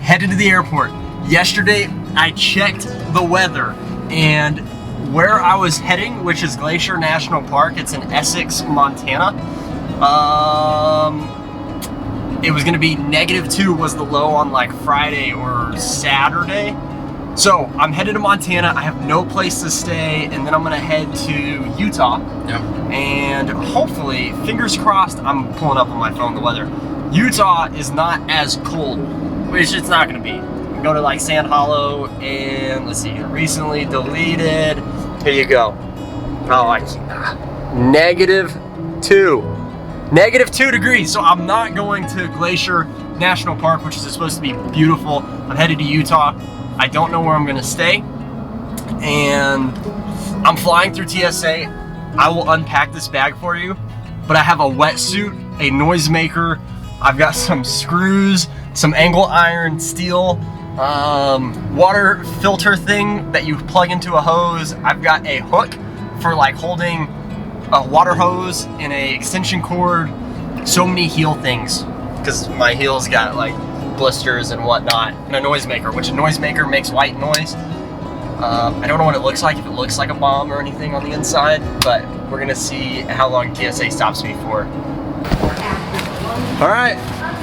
headed to the airport. Yesterday, I checked the weather, and where I was heading, which is Glacier National Park, it's in Essex, Montana. It was gonna be -2 was the low on like Friday or Saturday. So I'm headed to Montana. I have no place to stay, and then I'm gonna head to Utah. Yep. And hopefully, fingers crossed, I'm pulling up on my phone the weather. Utah is not as cold, which it's not gonna be. Go to like Sand Hollow, and let's see, recently deleted. Here you go. Oh, -2. -2 degrees. So I'm not going to Glacier National Park, which is supposed to be beautiful. I'm headed to Utah. I don't know where I'm gonna stay, and I'm flying through TSA. I will unpack this bag for you, but I have a wetsuit, a noisemaker. I've got some screws, some angle iron steel, water filter thing that you plug into a hose. I've got a hook for like holding a water hose and a extension cord. So many heel things, because my heels got like blisters and whatnot, and a noisemaker, which a noisemaker makes white noise. I don't know what it looks like, if it looks like a bomb or anything on the inside, but we're gonna see how long TSA stops me for. All right,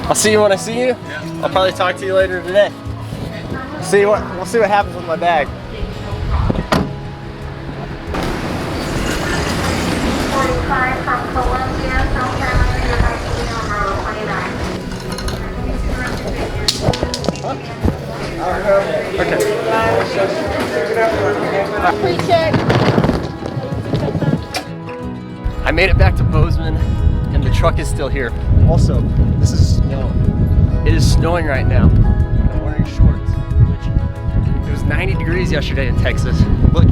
I'll see you when I see you. I'll probably talk to you later today. We'll see what happens with my bag. From Columbia, South Carolina, on Road 29. Okay. Pre-check. I made it back to Bozeman, and the truck is still here. Also, this is snow. It is snowing right now. I'm wearing shorts, which it was 90 degrees yesterday in Texas. Look,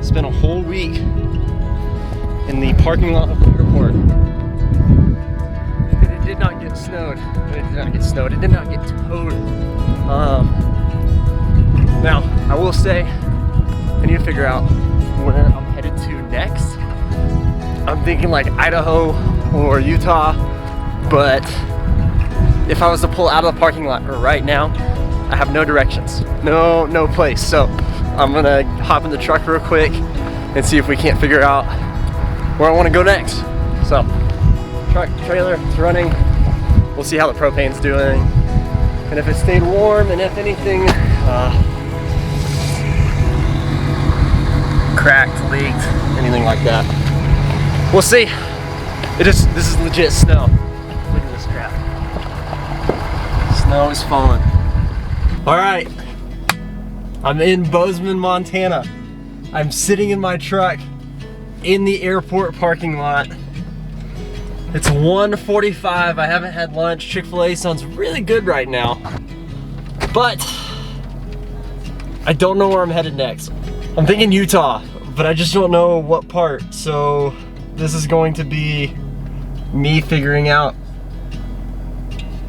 spent a whole week in the parking lot of the airport. And it did not get snowed. It did not get snowed. It did not get towed. Now, I will say, I need to figure out where I'm headed to next. I'm thinking like Idaho or Utah, but if I was to pull out of the parking lot right now, I have no directions, no place. So I'm gonna hop in the truck real quick and see if we can't figure out where I want to go next. So, truck, trailer, it's running. We'll see how the propane's doing, and if it stayed warm, and if anything cracked, leaked, anything like that. We'll see. This is legit snow. Look at this crap. Snow is falling. All right, I'm in Bozeman, Montana. I'm sitting in my truck in the airport parking lot. It's 1:45. I haven't had lunch. Chick-fil-A sounds really good right now, but I don't know where I'm headed next. I'm thinking Utah, but I just don't know what part. So this is going to be me figuring out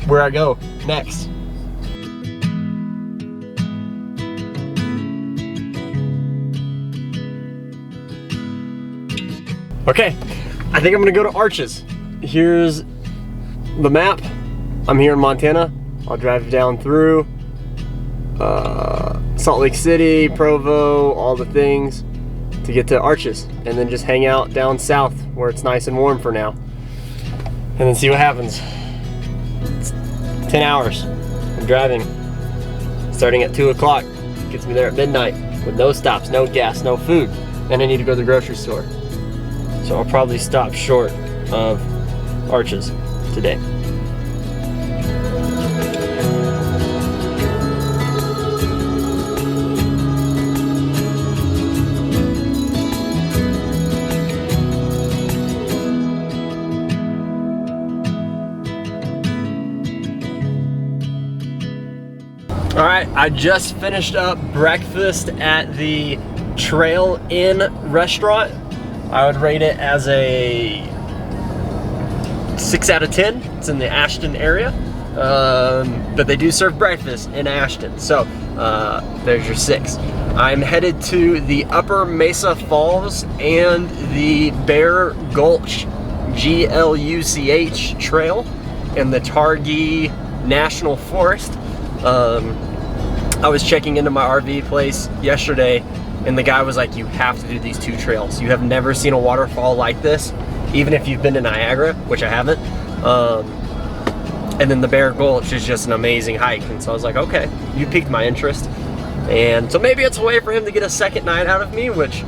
where I go next. Okay, I think I'm gonna go to Arches. Here's the map. I'm here in Montana. I'll drive down through Salt Lake City, Provo, all the things to get to Arches, and then just hang out down south where it's nice and warm for now, and then see what happens. It's 10 hours of driving, starting at 2 o'clock. Gets me there at midnight with no stops, no gas, no food, and I need to go to the grocery store. So I'll probably stop short of Arches today. All right, I just finished up breakfast at the Trail Inn restaurant. I would rate it as a 6 out of 10. It's in the Ashton area, but they do serve breakfast in Ashton, so there's your 6. I'm headed to the Upper Mesa Falls and the Bear Gulch, GLUCH trail, and the Targhee national forest. I was checking into my RV place yesterday, and the guy was like, you have to do these 2 trails. You have never seen a waterfall like this, even if you've been to Niagara, which I haven't. And then the Bear Gulch is just an amazing hike. And so I was like, okay, you piqued my interest. And so maybe it's a way for him to get a second night out of me, which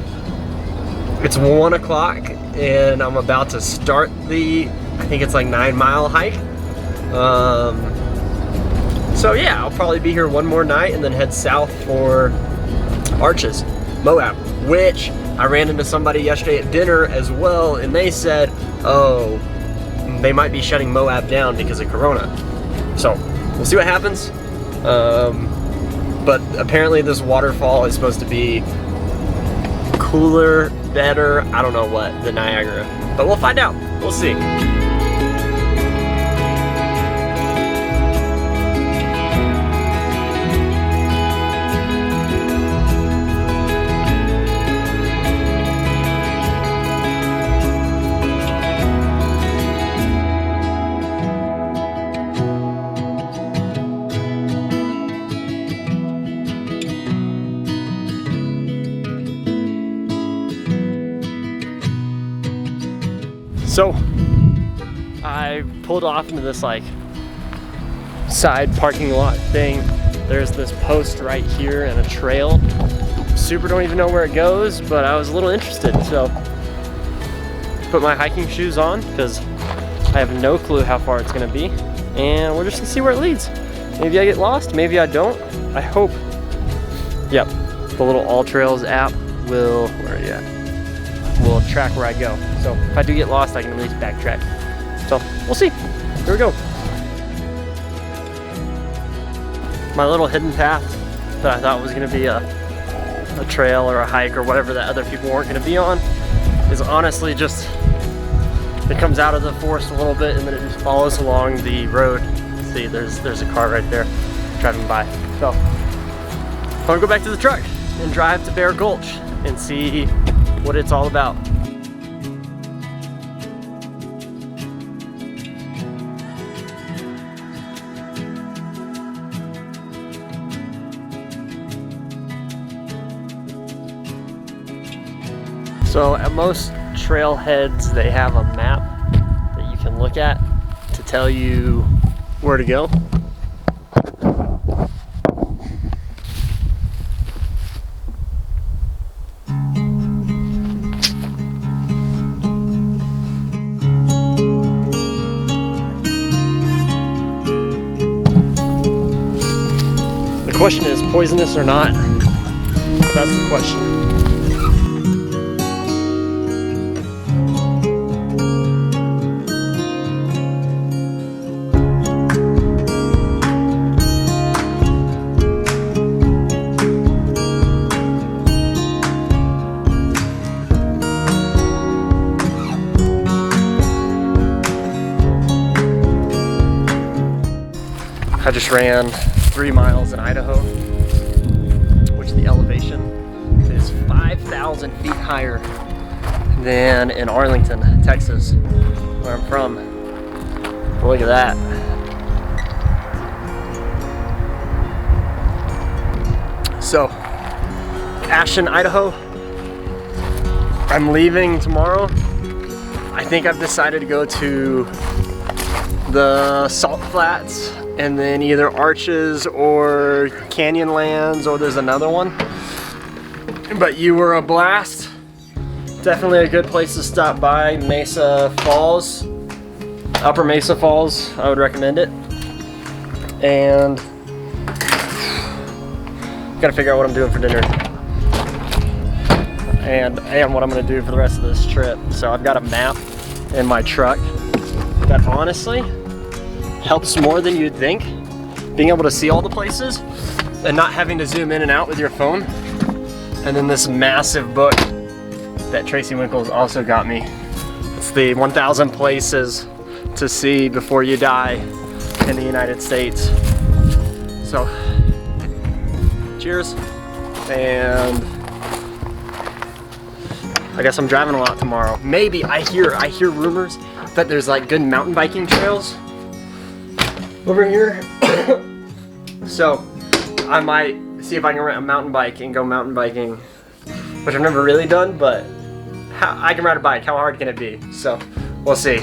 it's 1 o'clock and I'm about to start the, I think it's like 9-mile hike. So yeah, I'll probably be here one more night and then head south for Arches, Moab, which I ran into somebody yesterday at dinner as well, and they said, oh, they might be shutting Moab down because of Corona. So we'll see what happens. But apparently this waterfall is supposed to be cooler, better, I don't know what, than Niagara. But we'll find out. We'll see. So I pulled off into this like side parking lot thing. There's this post right here and a trail. Super don't even know where it goes, but I was a little interested. So put my hiking shoes on because I have no clue how far it's gonna be. And we're just gonna see where it leads. Maybe I get lost, maybe I don't. I hope. Yep, the little All Trails app will, where are you at? Will track where I go. So if I do get lost, I can at least backtrack. So we'll see. Here we go. My little hidden path that I thought was gonna be a trail or a hike or whatever that other people weren't gonna be on is honestly just, it comes out of the forest a little bit and then it just follows along the road. See, there's a car right there driving by. So I'm gonna go back to the truck and drive to Bear Gulch and see what it's all about. So at most trailheads, they have a map that you can look at to tell you where to go. The question is poisonous or not? That's the question. I just ran 3 miles in Idaho, which the elevation is 5,000 feet higher than in Arlington, Texas, where I'm from. Look at that. So, Ashton, Idaho. I'm leaving tomorrow. I think I've decided to go to the Salt Flats and then either Arches or Canyonlands, or there's another one. But you were a blast. Definitely a good place to stop by. Mesa Falls, Upper Mesa Falls, I would recommend it. And gotta figure out what I'm doing for dinner and what I'm gonna do for the rest of this trip. So I've got a map in my truck that honestly helps more than you'd think. Being able to see all the places and not having to zoom in and out with your phone. And then this massive book that Tracy Winkle's also got me. It's the 1,000 places to see before you die in the United States. So, cheers. And I guess I'm driving a lot tomorrow. Maybe I hear rumors that there's like good mountain biking trails. over here. So I might see if I can rent a mountain bike and go mountain biking, which I've never really done, but I can ride a bike. How hard can it be? So we'll see.